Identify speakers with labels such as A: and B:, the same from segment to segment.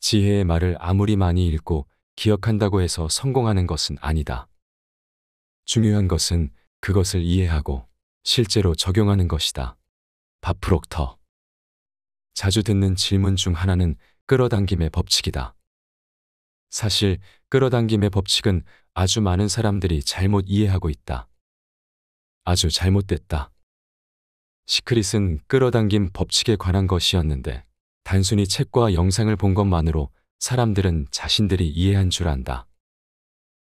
A: 지혜의 말을 아무리 많이 읽고 기억한다고 해서 성공하는 것은 아니다. 중요한 것은 그것을 이해하고 실제로 적용하는 것이다. 밥 프록터. 자주 듣는 질문 중 하나는 끌어당김의 법칙이다. 사실 끌어당김의 법칙은 아주 많은 사람들이 잘못 이해하고 있다. 아주 잘못됐다. 시크릿은 끌어당김 법칙에 관한 것이었는데 단순히 책과 영상을 본 것만으로 사람들은 자신들이 이해한 줄 안다.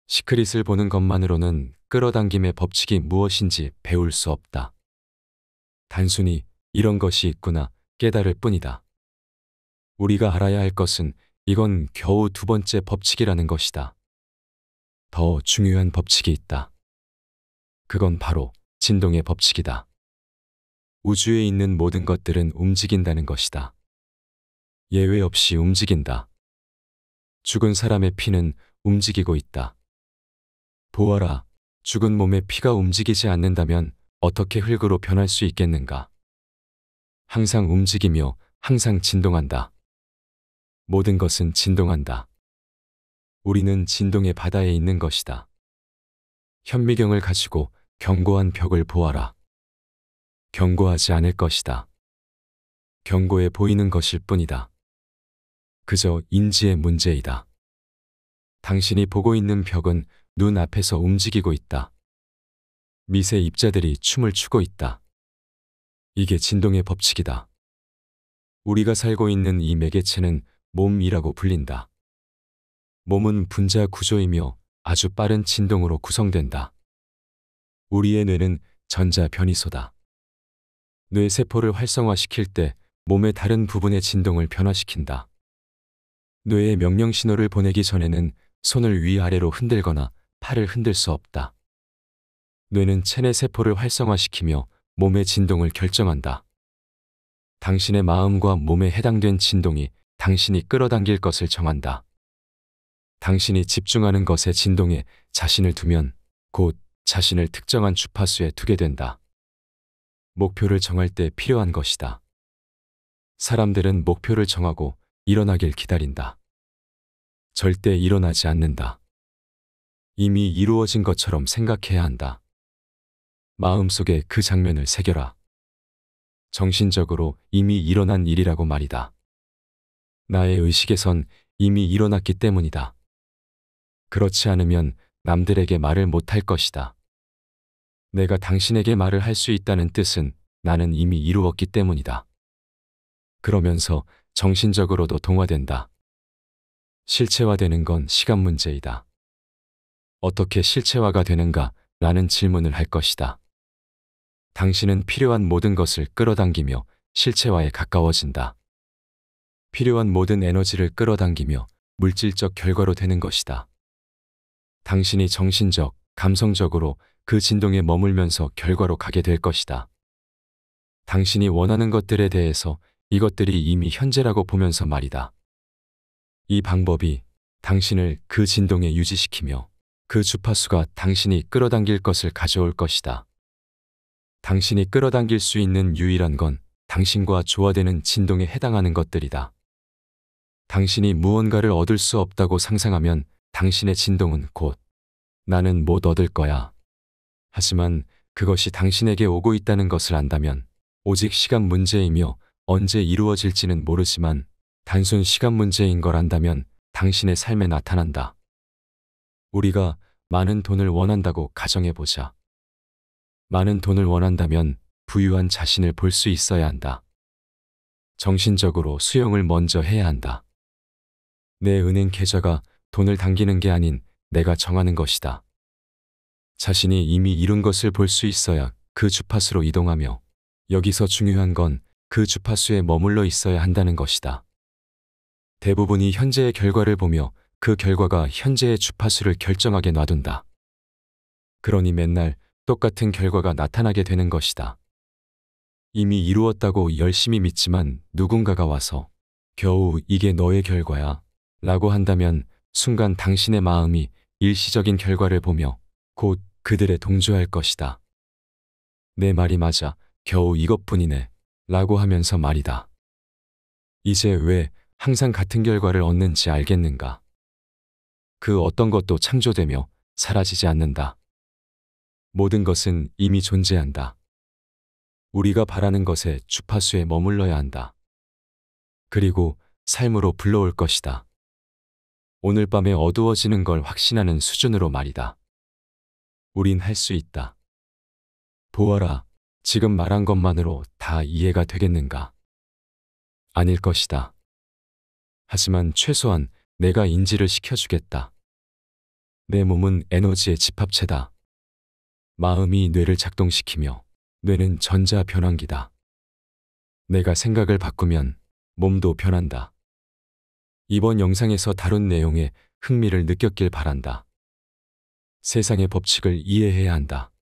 A: 시크릿을 보는 것만으로는 끌어당김의 법칙이 무엇인지 배울 수 없다. 단순히 이런 것이 있구나 깨달을 뿐이다. 우리가 알아야 할 것은 이건 겨우 두 번째 법칙이라는 것이다. 더 중요한 법칙이 있다. 그건 바로 진동의 법칙이다. 우주에 있는 모든 것들은 움직인다는 것이다. 예외 없이 움직인다. 죽은 사람의 피는 움직이고 있다. 보아라, 죽은 몸의 피가 움직이지 않는다면 어떻게 흙으로 변할 수 있겠는가? 항상 움직이며 항상 진동한다. 모든 것은 진동한다. 우리는 진동의 바다에 있는 것이다. 현미경을 가지고 견고한 벽을 보아라. 견고하지 않을 것이다. 견고해 보이는 것일 뿐이다. 그저 인지의 문제이다. 당신이 보고 있는 벽은 눈 앞에서 움직이고 있다. 미세 입자들이 춤을 추고 있다. 이게 진동의 법칙이다. 우리가 살고 있는 이 매개체는 몸이라고 불린다. 몸은 분자 구조이며 아주 빠른 진동으로 구성된다. 우리의 뇌는 전자 변이소다. 뇌세포를 활성화시킬 때 몸의 다른 부분의 진동을 변화시킨다. 뇌에 명령 신호를 보내기 전에는 손을 위아래로 흔들거나 팔을 흔들 수 없다. 뇌는 체내 세포를 활성화시키며 몸의 진동을 결정한다. 당신의 마음과 몸에 해당된 진동이 당신이 끌어당길 것을 정한다. 당신이 집중하는 것의 진동에 자신을 두면 곧 자신을 특정한 주파수에 두게 된다. 목표를 정할 때 필요한 것이다. 사람들은 목표를 정하고 일어나길 기다린다. 절대 일어나지 않는다. 이미 이루어진 것처럼 생각해야 한다. 마음속에 그 장면을 새겨라. 정신적으로 이미 일어난 일이라고 말이다. 나의 의식에선 이미 일어났기 때문이다. 그렇지 않으면 남들에게 말을 못할 것이다. 내가 당신에게 말을 할 수 있다는 뜻은 나는 이미 이루었기 때문이다. 그러면서 정신적으로도 동화된다. 실체화되는 건 시간 문제이다. 어떻게 실체화가 되는가? 라는 질문을 할 것이다. 당신은 필요한 모든 것을 끌어당기며 실체화에 가까워진다. 필요한 모든 에너지를 끌어당기며 물질적 결과로 되는 것이다. 당신이 정신적, 감성적으로 그 진동에 머물면서 결과로 가게 될 것이다. 당신이 원하는 것들에 대해서 이것들이 이미 현재라고 보면서 말이다. 이 방법이 당신을 그 진동에 유지시키며 그 주파수가 당신이 끌어당길 것을 가져올 것이다. 당신이 끌어당길 수 있는 유일한 건 당신과 조화되는 진동에 해당하는 것들이다. 당신이 무언가를 얻을 수 없다고 상상하면 당신의 진동은 곧 나는 못 얻을 거야. 하지만 그것이 당신에게 오고 있다는 것을 안다면 오직 시간 문제이며 언제 이루어질지는 모르지만 단순 시간 문제인 걸 안다면 당신의 삶에 나타난다. 우리가 많은 돈을 원한다고 가정해보자. 많은 돈을 원한다면 부유한 자신을 볼 수 있어야 한다. 정신적으로 수용을 먼저 해야 한다. 내 은행 계좌가 돈을 당기는 게 아닌 내가 정하는 것이다. 자신이 이미 이룬 것을 볼 수 있어야 그 주파수로 이동하며 여기서 중요한 건 그 주파수에 머물러 있어야 한다는 것이다. 대부분이 현재의 결과를 보며 그 결과가 현재의 주파수를 결정하게 놔둔다. 그러니 맨날 똑같은 결과가 나타나게 되는 것이다. 이미 이루었다고 열심히 믿지만 누군가가 와서 겨우 이게 너의 결과야 라고 한다면 순간 당신의 마음이 일시적인 결과를 보며 곧 그들에 동조할 것이다. 내 말이 맞아 겨우 이것뿐이네 라고 하면서 말이다. 이제 왜 항상 같은 결과를 얻는지 알겠는가? 그 어떤 것도 창조되며 사라지지 않는다. 모든 것은 이미 존재한다. 우리가 바라는 것의 주파수에 머물러야 한다. 그리고 삶으로 불러올 것이다. 오늘 밤에 어두워지는 걸 확신하는 수준으로 말이다. 우린 할 수 있다. 보아라, 지금 말한 것만으로 다 이해가 되겠는가? 아닐 것이다. 하지만 최소한 내가 인지를 시켜주겠다. 내 몸은 에너지의 집합체다. 마음이 뇌를 작동시키며 뇌는 전자 변환기다. 내가 생각을 바꾸면 몸도 변한다. 이번 영상에서 다룬 내용에 흥미를 느꼈길 바란다. 세상의 법칙을 이해해야 한다.